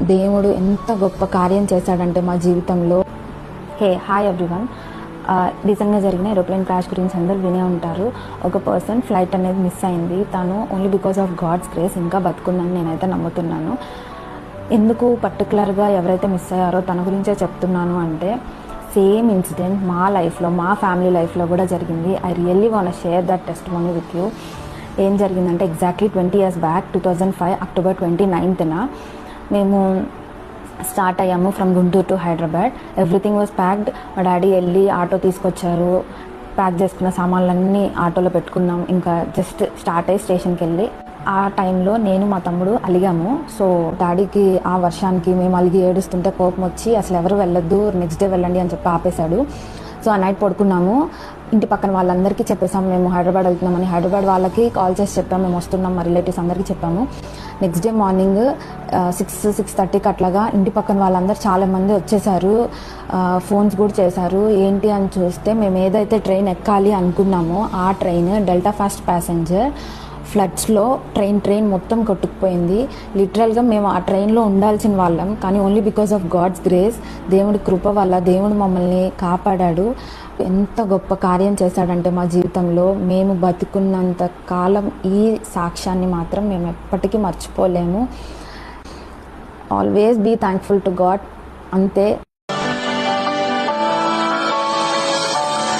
దేవుడు ఎంత గొప్ప కార్యం చేశాడంటే మా జీవితంలో. Hi everyone. రీసెంట్గా జరిగిన ఏరోప్లేన్ క్రాష్ గురించి అందరూ వినే ఉంటారు. ఒక పర్సన్ ఫ్లైట్ అనేది మిస్ అయింది. తను only because of God's grace ఇంకా బతుకుందని నేనైతే నమ్ముతున్నాను. ఎందుకు పర్టికులర్గా ఎవరైతే మిస్ అయ్యారో తన గురించే చెప్తున్నాను అంటే, సేమ్ ఇన్సిడెంట్ మా లైఫ్లో, మా ఫ్యామిలీ లైఫ్లో కూడా జరిగింది. I really want share that testimony with you. ఏం జరిగిందంటే, exactly 20 years back 2005 October 29th మేము స్టార్ట్ అయ్యాము from Guntur to Hyderabad. Everything was packed. మా డాడీ వెళ్ళి ఆటో తీసుకొచ్చారు. ప్యాక్ చేసుకున్న సామాన్లన్నీ ఆటోలో పెట్టుకున్నాం. ఇంకా జస్ట్ స్టార్ట్ అయ్యి స్టేషన్కి వెళ్ళి ఆ టైంలో నేను మా తమ్ముడు అలిగాము. సో డాడీకి ఆ వర్షానికి మేము అలిగి ఏడుస్తుంటే కోపం వచ్చి అసలు ఎవరు వెళ్ళొద్దు, నెక్స్ట్ డే వెళ్ళండి అని చెప్పి ఆపేశాడు. సో ఆ నైట్ పడుకున్నాము. ఇంటి పక్కన వాళ్ళందరికీ చెప్పేసాము మేము హైదరాబాద్ వెళ్తున్నామని. హైదరాబాద్ వాళ్ళకి కాల్ చేసి చెప్పాము మేము వస్తున్నాం, మా రిలేటివ్స్ అందరికీ చెప్పాము. నెక్స్ట్ డే మార్నింగ్ 6-6:30 అట్లాగా ఇంటి పక్కన వాళ్ళందరూ చాలామంది వచ్చేసారు. ఫోన్స్ కూడా చేశారు. ఏంటి అని చూస్తే మేము ఏదైతే ట్రైన్ ఎక్కాలి అనుకున్నామో ఆ ట్రైన్ డెల్టా ఫాస్ట్ ప్యాసింజర్ ఫ్లడ్స్లో ట్రైన్ మొత్తం కొట్టుకుపోయింది. లిటరల్గా మేము ఆ ట్రైన్లో ఉండాల్సిన వాళ్ళం, కానీ only because of God's grace, దేవుడి కృప వల్ల దేవుడు మమ్మల్ని కాపాడాడు. ఎంత గొప్ప కార్యం చేశాడంటే మా జీవితంలో. మేము బతుకున్నంత కాలం ఈ సాక్ష్యాన్ని మాత్రం మేము ఎప్పటికీ మర్చిపోలేము. Always be thankful to God. అంతే.